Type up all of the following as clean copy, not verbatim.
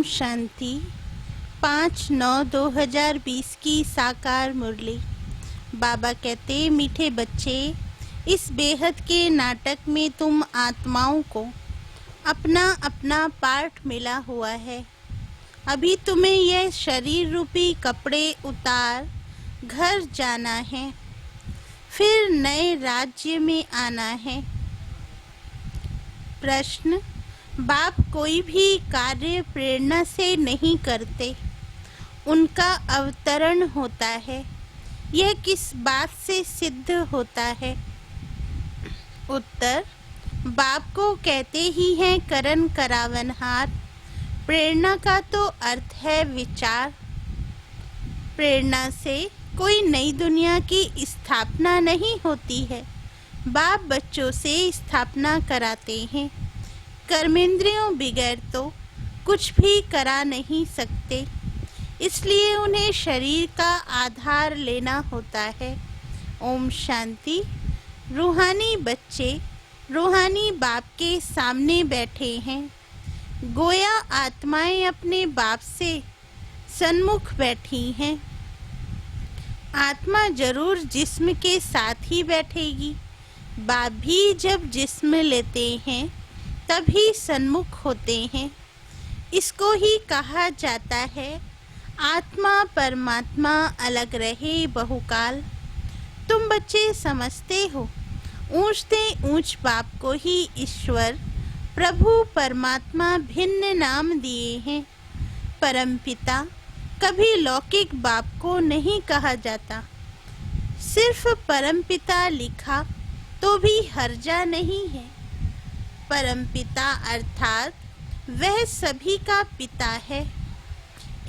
शांति। 5/9/2020 की साकार मुरली। बाबा कहते, मीठे बच्चे, इस बेहद के नाटक में तुम आत्माओं को अपना अपना पार्ट मिला हुआ है। अभी तुम्हें यह शरीर रूपी कपड़े उतार घर जाना है, फिर नए राज्य में आना है। प्रश्न: बाप कोई भी कार्य प्रेरणा से नहीं करते, उनका अवतरण होता है। यह किस बात से सिद्ध होता है? उत्तर: बाप को कहते ही हैं करन करावनहार। प्रेरणा का तो अर्थ है विचार। प्रेरणा से कोई नई दुनिया की स्थापना नहीं होती है। बाप बच्चों से स्थापना कराते हैं। कर्मेंद्रियों बगैर तो कुछ भी करा नहीं सकते, इसलिए उन्हें शरीर का आधार लेना होता है। ओम शांति। रूहानी बच्चे रूहानी बाप के सामने बैठे हैं। गोया आत्माएं अपने बाप से सन्मुख बैठी हैं। आत्मा जरूर जिस्म के साथ ही बैठेगी। बाप भी जब जिस्म लेते हैं तभी सन्मुख होते हैं। इसको ही कहा जाता है आत्मा परमात्मा अलग रहे बहुकाल। तुम बच्चे समझते हो, ऊंचते ऊंच बाप को ही ईश्वर प्रभु परमात्मा भिन्न नाम दिए हैं। परमपिता कभी लौकिक बाप को नहीं कहा जाता। सिर्फ परमपिता लिखा तो भी हर्जा नहीं है। परमपिता अर्थात वह सभी का पिता है।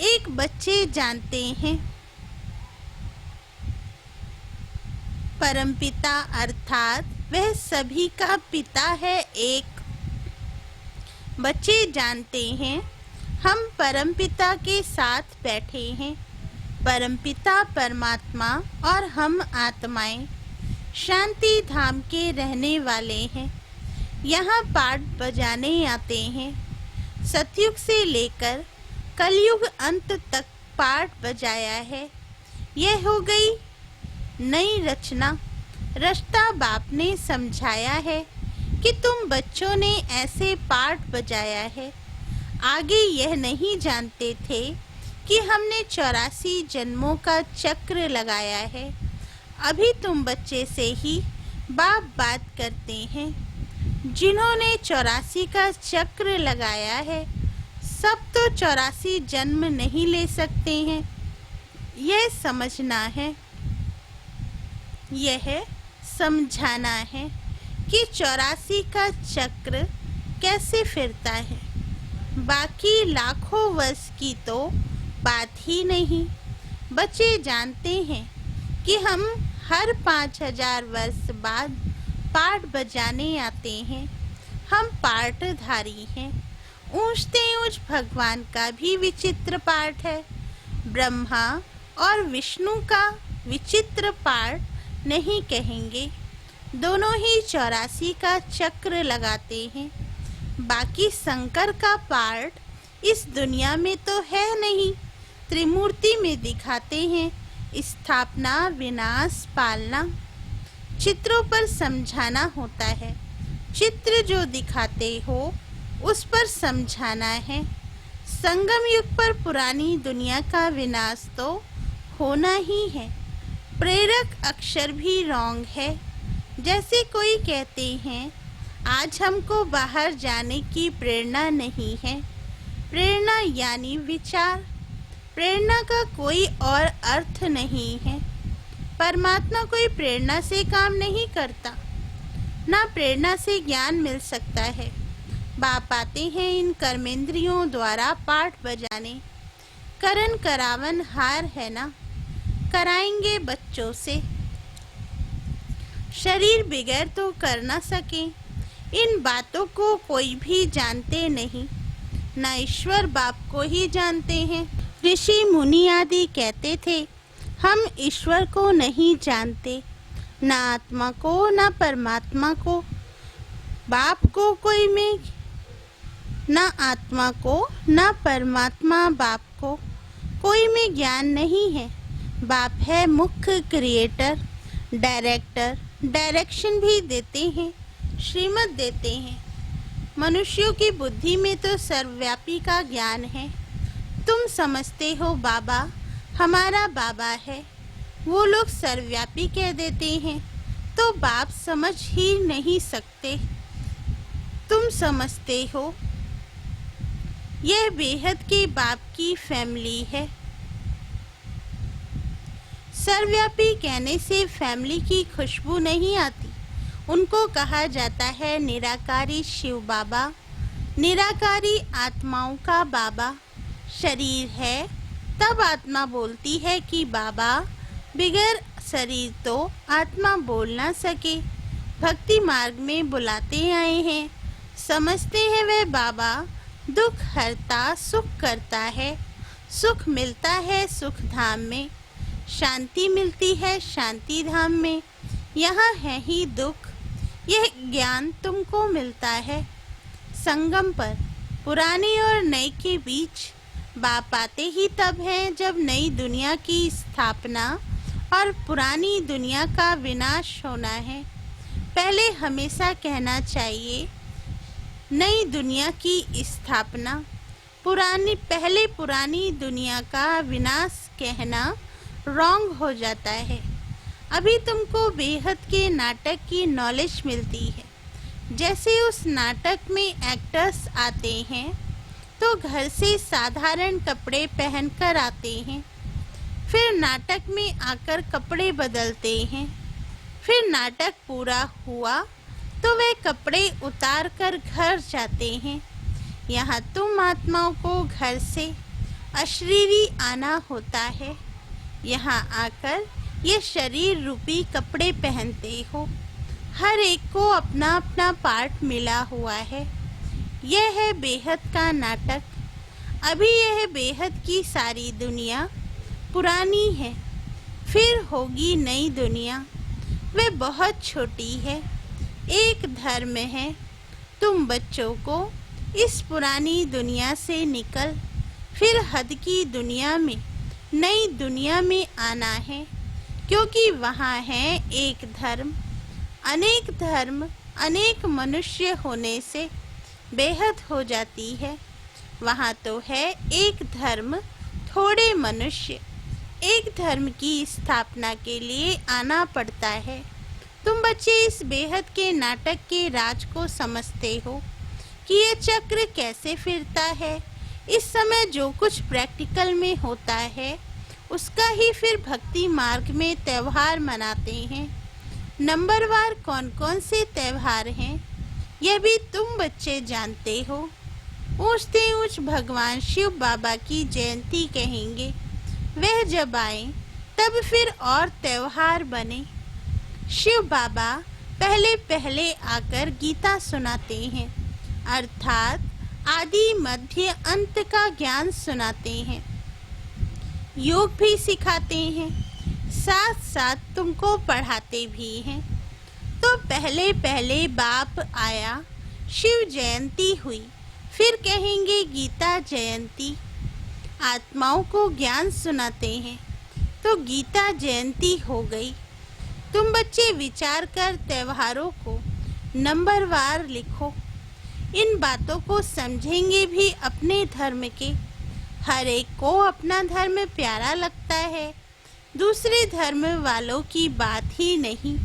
एक बच्चे जानते हैं परमपिता अर्थात वह सभी का पिता है। एक बच्चे जानते हैं हम परमपिता के साथ बैठे हैं। परमपिता परमात्मा और हम आत्माएं शांति धाम के रहने वाले हैं। यहाँ पाठ बजाने आते हैं। सतयुग से लेकर कलयुग अंत तक पाठ बजाया है। यह हो गई नई रचना। रचता बाप ने समझाया है कि तुम बच्चों ने ऐसे पाठ बजाया है। आगे यह नहीं जानते थे कि हमने 84 जन्मों का चक्र लगाया है। अभी तुम बच्चे से ही बाप बात करते हैं। जिन्होंने 84 का चक्र लगाया है, सब तो 84 जन्म नहीं ले सकते हैं। यह समझना है, यह समझाना है कि 84 का चक्र कैसे फिरता है। बाकी लाखों वर्ष की तो बात ही नहीं। बच्चे जानते हैं कि हम हर 5000 वर्ष बाद पाठ बजाने आते हैं। हम पाठधारी हैं। ऊंचते ऊंच भगवान का भी विचित्र पाठ है। ब्रह्मा और विष्णु का विचित्र पाठ नहीं कहेंगे। दोनों ही 84 का चक्र लगाते हैं। बाकी शंकर का पार्ट इस दुनिया में तो है नहीं। त्रिमूर्ति में दिखाते हैं स्थापना, विनाश, पालना। चित्रों पर समझाना होता है। चित्र जो दिखाते हो उस पर समझाना है। संगम युग पर पुरानी दुनिया का विनाश तो होना ही है। प्रेरक अक्षर भी रॉन्ग है। जैसे कोई कहते हैं आज हमको बाहर जाने की प्रेरणा नहीं है। प्रेरणा यानी विचार। प्रेरणा का कोई और अर्थ नहीं है। परमात्मा कोई प्रेरणा से काम नहीं करता, ना प्रेरणा से ज्ञान मिल सकता है। बाप आते हैं इन कर्मेंद्रियों द्वारा पाठ बजाने। करन करावन हार है ना, कराएंगे बच्चों से। शरीर बगैर तो कर ना सके। इन बातों को कोई भी जानते नहीं, ना ईश्वर बाप को ही जानते हैं। ऋषि मुनि आदि कहते थे हम ईश्वर को नहीं जानते, ना आत्मा को, ना परमात्मा को। बाप को कोई में न आत्मा को न परमात्मा बाप को कोई में ज्ञान नहीं है। बाप है मुख्य क्रिएटर, डायरेक्टर, डायरेक्शन भी देते हैं, श्रीमत देते हैं। मनुष्यों की बुद्धि में तो सर्वव्यापी का ज्ञान है। तुम समझते हो बाबा हमारा बाबा है, वो लोग सर्वव्यापी कह देते हैं, तो बाप समझ ही नहीं सकते। तुम समझते हो यह बेहद के बाप की फैमिली है। सर्वव्यापी कहने से फैमिली की खुशबू नहीं आती। उनको कहा जाता है निराकारी शिव बाबा, निराकारी आत्माओं का बाबा। शरीर है तब आत्मा बोलती है कि बाबा, बिगैर शरीर तो आत्मा बोल ना सके। भक्ति मार्ग में बुलाते आए हैं, समझते हैं वे बाबा दुख हरता सुख करता है। सुख मिलता है सुख धाम में, शांति मिलती है शांति धाम में। यहाँ है ही दुख, यह ज्ञान तुमको मिलता है। संगम पर पुराने और नए के बीच बाप आते ही तब है जब नई दुनिया की स्थापना और पुरानी दुनिया का विनाश होना है। पहले हमेशा कहना चाहिए नई दुनिया की स्थापना, पहले पुरानी दुनिया का विनाश कहना रॉन्ग हो जाता है। अभी तुमको बेहद के नाटक की नॉलेज मिलती है। जैसे उस नाटक में एक्टर्स आते हैं तो घर से साधारण कपड़े पहनकर आते हैं, फिर नाटक में आकर कपड़े बदलते हैं, फिर नाटक पूरा हुआ तो वे कपड़े उतार कर घर जाते हैं। यहाँ तुम आत्माओं को घर से अशरीरी आना होता है। यहाँ आकर ये शरीर रूपी कपड़े पहनते हो। हर एक को अपना अपना पार्ट मिला हुआ है। यह है बेहद का नाटक। अभी यह बेहद की सारी दुनिया पुरानी है, फिर होगी नई दुनिया। वह बहुत छोटी है, एक धर्म है। तुम बच्चों को इस पुरानी दुनिया से निकल फिर हद की दुनिया में, नई दुनिया में आना है, क्योंकि वहाँ है एक धर्म। अनेक मनुष्य होने से बेहद हो जाती है। वहाँ तो है एक धर्म, थोड़े मनुष्य। एक धर्म की स्थापना के लिए आना पड़ता है। तुम बच्चे इस बेहद के नाटक के राज को समझते हो कि ये चक्र कैसे फिरता है। इस समय जो कुछ प्रैक्टिकल में होता है उसका ही फिर भक्ति मार्ग में त्यौहार मनाते हैं। नंबरवार कौन कौन से त्यौहार हैं यह भी तुम बच्चे जानते हो। ऊंचते ऊंच भगवान शिव बाबा की जयंती कहेंगे। वह जब आए तब फिर और त्यौहार बने। शिव बाबा पहले पहले आकर गीता सुनाते हैं, अर्थात आदि मध्य अंत का ज्ञान सुनाते हैं। योग भी सिखाते हैं, साथ साथ तुमको पढ़ाते भी हैं। तो पहले पहले बाप आया, शिव जयंती हुई, फिर कहेंगे गीता जयंती। आत्माओं को ज्ञान सुनाते हैं तो गीता जयंती हो गई। तुम बच्चे विचार कर त्योहारों को नंबरवार लिखो। इन बातों को समझेंगे भी अपने धर्म के। हर एक को अपना धर्म प्यारा लगता है, दूसरे धर्म वालों की बात ही नहीं।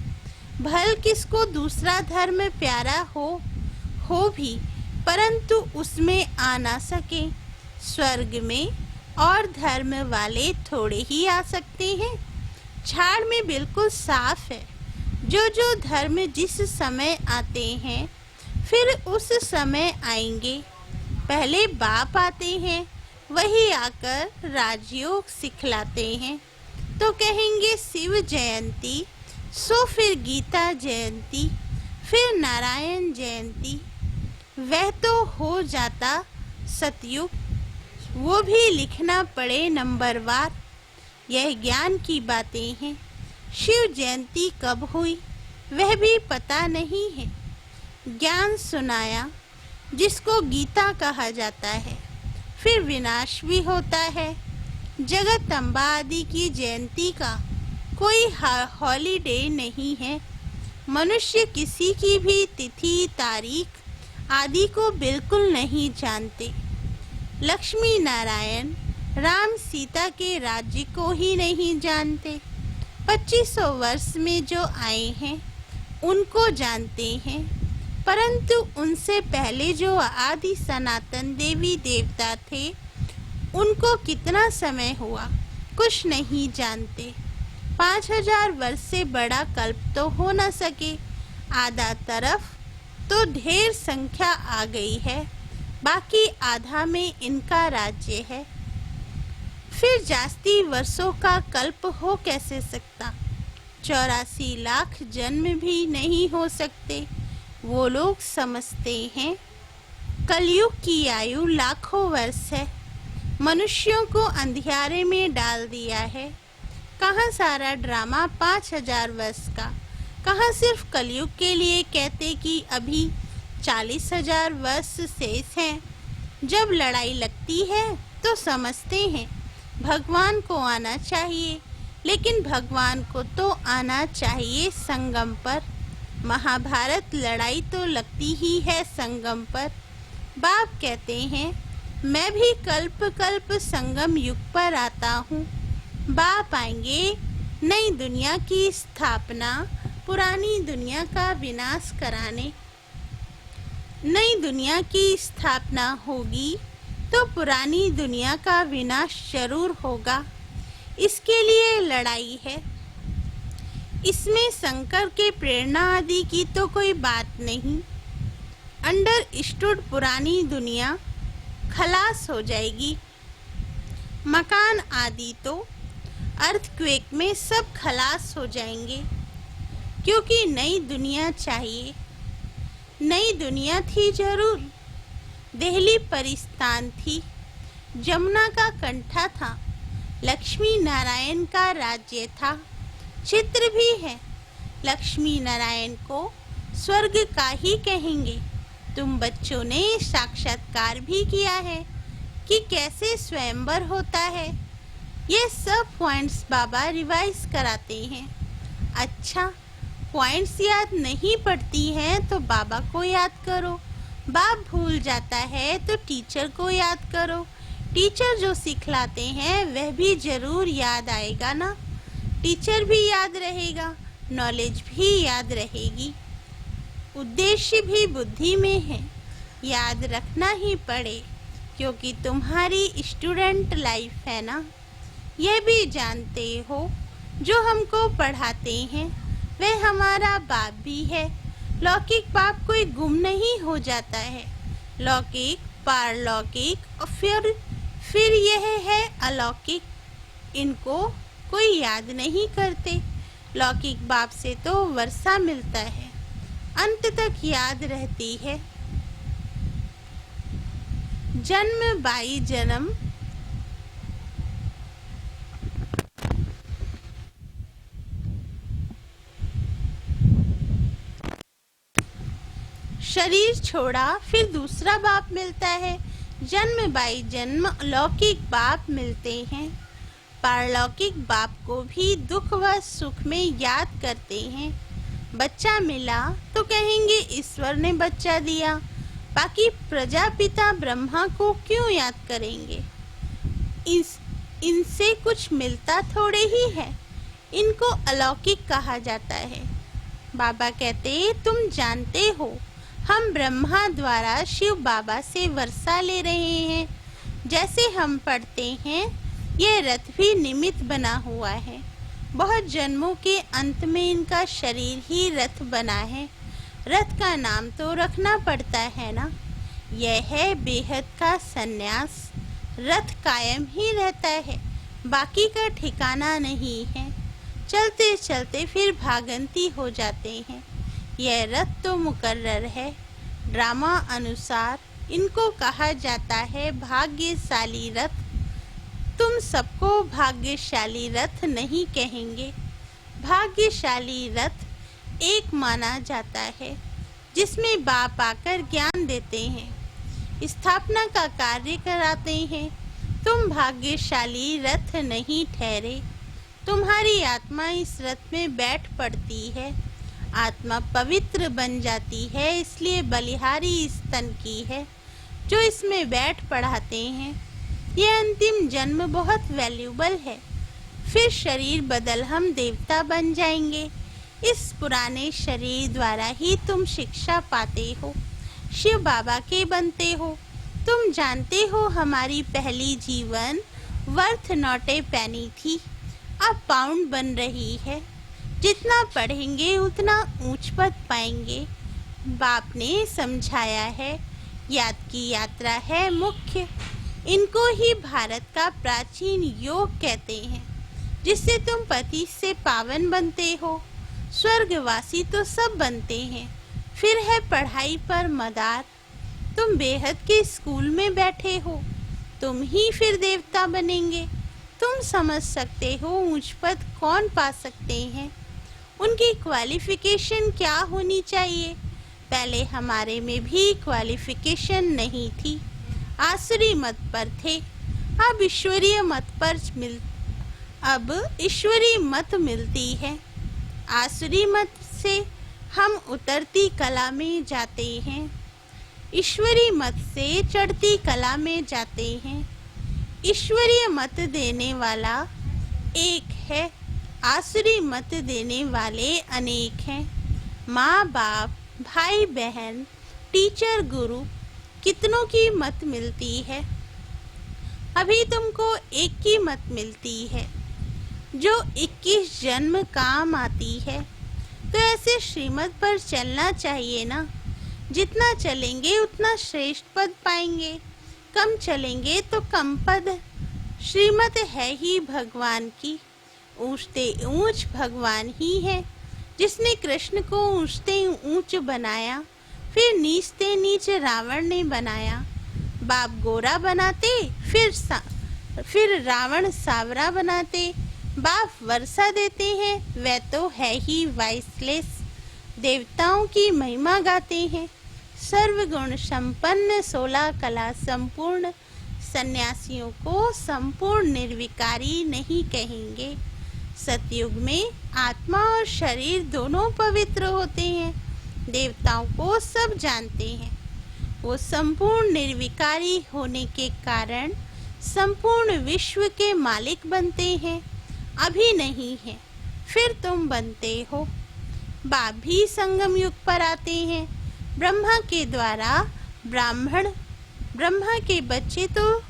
भल किसको दूसरा धर्म प्यारा हो भी, परंतु उसमें आ ना सके। स्वर्ग में और धर्म वाले थोड़े ही आ सकते हैं। झाड़ में बिल्कुल साफ है। जो धर्म जिस समय आते हैं फिर उस समय आएंगे। पहले बाप आते हैं, वही आकर राजयोग सिखलाते हैं। तो कहेंगे शिव जयंती, सो फिर गीता जयंती, फिर नारायण जयंती। वह तो हो जाता सतयुग, वो भी लिखना पड़े नंबरवार। यह ज्ञान की बातें हैं। शिव जयंती कब हुई वह भी पता नहीं है। ज्ञान सुनाया जिसको गीता कहा जाता है, फिर विनाश भी होता है। जगदम्बा आदि की जयंती का कोई हॉलीडे नहीं है। मनुष्य किसी की भी तिथि, तारीख आदि को बिल्कुल नहीं जानते। लक्ष्मी नारायण राम सीता के राज्य को ही नहीं जानते। 2500 वर्ष में जो आए हैं उनको जानते हैं, परंतु उनसे पहले जो आदि सनातन देवी देवता थे उनको कितना समय हुआ कुछ नहीं जानते। 5000 वर्ष से बड़ा कल्प तो हो न सके। आधा तरफ तो ढेर संख्या आ गई है, बाकी आधा में इनका राज्य है। फिर जास्ती वर्षों का कल्प हो कैसे सकता? 84 लाख जन्म भी नहीं हो सकते। वो लोग समझते हैं कलयुग की आयु लाखों वर्ष है। मनुष्यों को अंधियारे में डाल दिया है। कहाँ सारा ड्रामा 5000 वर्ष का, कहाँ सिर्फ कलयुग के लिए कहते कि अभी 40,000 वर्ष शेष हैं। जब लड़ाई लगती है तो समझते हैं भगवान को आना चाहिए, लेकिन भगवान को तो आना चाहिए संगम पर। महाभारत लड़ाई तो लगती ही है संगम पर। बाप कहते हैं मैं भी कल्प कल्प संगम युग पर आता हूँ। बाप आएंगे नई दुनिया की स्थापना, पुरानी दुनिया का विनाश कराने। नई दुनिया की स्थापना होगी तो पुरानी दुनिया का विनाश जरूर होगा। इसके लिए लड़ाई है। इसमें शंकर के प्रेरणा आदि की तो कोई बात नहीं। अंडरस्टूड पुरानी दुनिया खलास हो जाएगी। मकान आदि तो अर्थक्वेक में सब खलास हो जाएंगे, क्योंकि नई दुनिया चाहिए। नई दुनिया थी जरूर। दिल्ली परिस्तान थी, जमुना का कंठा था, लक्ष्मी नारायण का राज्य था। चित्र भी है। लक्ष्मी नारायण को स्वर्ग का ही कहेंगे। तुम बच्चों ने साक्षात्कार भी किया है कि कैसे स्वयंवर होता है। ये सब पॉइंट्स बाबा रिवाइज कराते हैं। अच्छा, पॉइंट्स याद नहीं पड़ती हैं तो बाबा को याद करो। बाप भूल जाता है तो टीचर को याद करो। टीचर जो सिखलाते हैं वह भी जरूर याद आएगा ना। टीचर भी याद रहेगा, नॉलेज भी याद रहेगी। उद्देश्य भी बुद्धि में है, याद रखना ही पड़े, क्योंकि तुम्हारी स्टूडेंट लाइफ है ना। यह भी जानते हो जो हमको पढ़ाते हैं वह हमारा बाप भी है। लौकिक बाप कोई गुम नहीं हो जाता है। लौकिक, पारलौकिक और फिर यह है अलौकिक। इनको कोई याद नहीं करते। लौकिक बाप से तो वर्षा मिलता है, अंत तक याद रहती है। जन्म बाई जन्म शरीर छोड़ा फिर दूसरा बाप मिलता है। जन्म बाई जन्म लौकिक बाप मिलते हैं। पारलौकिक बाप को भी दुख व सुख में याद करते हैं। बच्चा मिला तो कहेंगे ईश्वर ने बच्चा दिया, बाकी प्रजापिता ब्रह्मा को क्यों याद करेंगे? इनसे कुछ मिलता थोड़े ही है। इनको अलौकिक कहा जाता है। बाबा कहते तुम जानते हो हम ब्रह्मा द्वारा शिव बाबा से वर्षा ले रहे हैं। जैसे हम पढ़ते हैं यह रथ भी निमित्त बना हुआ है। बहुत जन्मों के अंत में इनका शरीर ही रथ बना है। रथ का नाम तो रखना पड़ता है ना। यह है बेहद का सन्यास। रथ कायम ही रहता है, बाकी का ठिकाना नहीं है। चलते चलते फिर भागंती हो जाते हैं। यह रथ तो मुकर्रर है। ड्रामा अनुसार इनको कहा जाता है भाग्यशाली रथ। तुम सबको भाग्यशाली रथ नहीं कहेंगे। भाग्यशाली रथ एक माना जाता है जिसमें बाप आकर ज्ञान देते हैं। स्थापना का कार्य कराते हैं। तुम भाग्यशाली रथ नहीं ठहरे, तुम्हारी आत्मा इस रथ में बैठ पड़ती है। आत्मा पवित्र बन जाती है, इसलिए बलिहारी इस तन की है जो इसमें बैठ पढ़ाते हैं। यह अंतिम जन्म बहुत वैल्यूबल है, फिर शरीर बदल हम देवता बन जाएंगे। इस पुराने शरीर द्वारा ही तुम शिक्षा पाते हो, शिव बाबा के बनते हो। तुम जानते हो हमारी पहली जीवन वर्थ नॉट ए पेनी थी, अब पाउंड बन रही है। जितना पढ़ेंगे उतना ऊंच पद पाएंगे। बाप ने समझाया है, याद की यात्रा है मुख्य। इनको ही भारत का प्राचीन योग कहते हैं, जिससे तुम पति से पावन बनते हो। स्वर्गवासी तो सब बनते हैं, फिर है पढ़ाई पर मदार। तुम बेहद के स्कूल में बैठे हो, तुम ही फिर देवता बनेंगे। तुम समझ सकते हो ऊंच पद कौन पा सकते हैं, उनकी क्वालिफिकेशन क्या होनी चाहिए। पहले हमारे में भी क्वालिफिकेशन नहीं थी, आसुरी मत पर थे। अब ईश्वरीय मत मिलती है। आसुरी मत से हम उतरती कला में जाते हैं, ईश्वरीय मत से चढ़ती कला में जाते हैं। ईश्वरीय मत देने वाला एक है, आसुरी मत देने वाले अनेक हैं। माँ बाप, भाई बहन, टीचर, गुरु, कितनों की मत मिलती है। अभी तुमको एक की मत मिलती है जो 21 जन्म काम आती है। तो ऐसे श्रीमत पर चलना चाहिए ना। जितना चलेंगे उतना श्रेष्ठ पद पाएंगे, कम चलेंगे तो कम पद। श्रीमत है ही भगवान की, ऊंचते ऊंच भगवान ही है, जिसने कृष्ण को ऊंचते ऊंच बनाया, फिर नीचते नीच रावण ने बनाया। बाप गोरा बनाते, फिर रावण सावरा बनाते। बाप वर्षा देते हैं, वह तो है ही वाइसलेस। देवताओं की महिमा गाते हैं, सर्वगुण संपन्न, 16 कला संपूर्ण। सन्यासियों को संपूर्ण निर्विकारी नहीं कहेंगे। सतयुग में आत्मा और शरीर दोनों पवित्र होते हैं। देवताओं को सब जानते हैं, वो संपूर्ण निर्विकारी होने के कारण संपूर्ण विश्व के मालिक बनते हैं। अभी नहीं है, फिर तुम बनते हो। बाप भी संगम युग पर आते हैं। ब्रह्मा के द्वारा ब्राह्मण, ब्रह्मा के बच्चे तो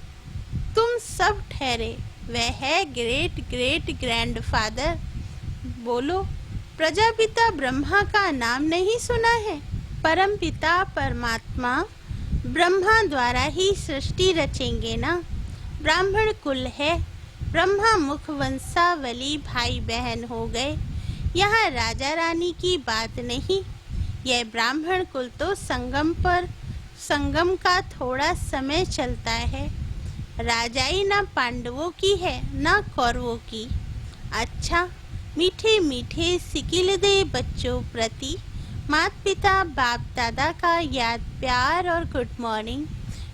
तुम सब ठहरे। वह है ग्रेट ग्रेट ग्रैंडफादर। बोलो, प्रजापिता ब्रह्मा का नाम नहीं सुना है? परमपिता परमात्मा ब्रह्मा द्वारा ही सृष्टि रचेंगे ना। ब्राह्मण कुल है, ब्रह्मा मुख वंशावली भाई बहन हो गए। यहाँ राजा रानी की बात नहीं, यह ब्राह्मण कुल तो संगम का थोड़ा समय चलता है। राजाई ना पांडवों की है ना कौरवों की। अच्छा, मीठे मीठे सिकिल दे बच्चों प्रति माता पिता बाप दादा का याद प्यार और गुड मॉर्निंग।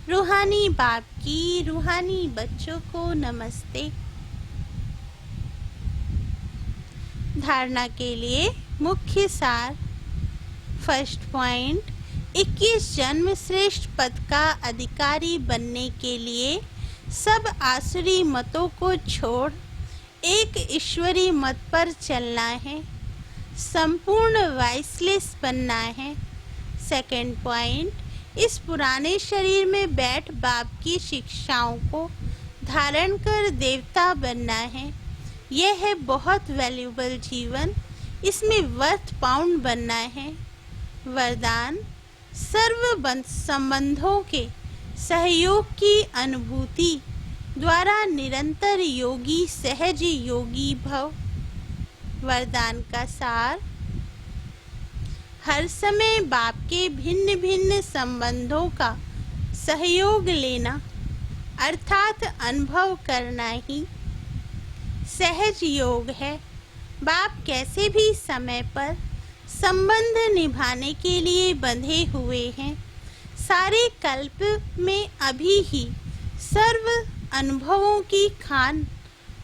रूहानी बाप की रूहानी बच्चों को नमस्ते। धारणा के लिए मुख्य सार। फर्स्ट पॉइंट, 21 जन्म श्रेष्ठ पद का अधिकारी बनने के लिए सब आसुरी मतों को छोड़ एक ईश्वरी मत पर चलना है, संपूर्ण वाइसलेस बनना है। सेकंड पॉइंट, इस पुराने शरीर में बैठ बाप की शिक्षाओं को धारण कर देवता बनना है। यह है बहुत वैल्यूबल जीवन, इसमें वर्थ पाउंड बनना है। वरदान, सर्व संबंधों के सहयोग की अनुभूति द्वारा निरंतर योगी सहज योगी भव। वरदान का सार, हर समय बाप के भिन्न भिन्न संबंधों का सहयोग लेना अर्थात अनुभव करना ही सहज योग है। बाप कैसे भी समय पर संबंध निभाने के लिए बंधे हुए हैं। सारे कल्प में अभी ही सर्व अनुभवों की खान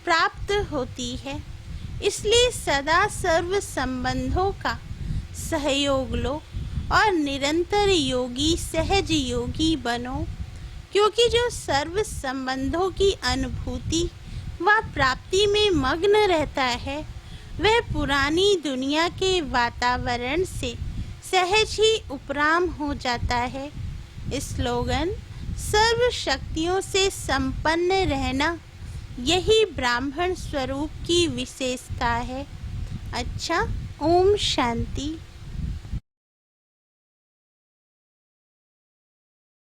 प्राप्त होती है। इसलिए सदा सर्व संबंधों का सहयोग लो और निरंतर योगी सहज योगी बनो, क्योंकि जो सर्व संबंधों की अनुभूति व प्राप्ति में मग्न रहता है वह पुरानी दुनिया के वातावरण से सहज ही उपराम हो जाता है। स्लोगन: सर्व शक्तियों से संपन्न रहना यही ब्राह्मण स्वरूप की विशेषता है। अच्छा, ओम शांति।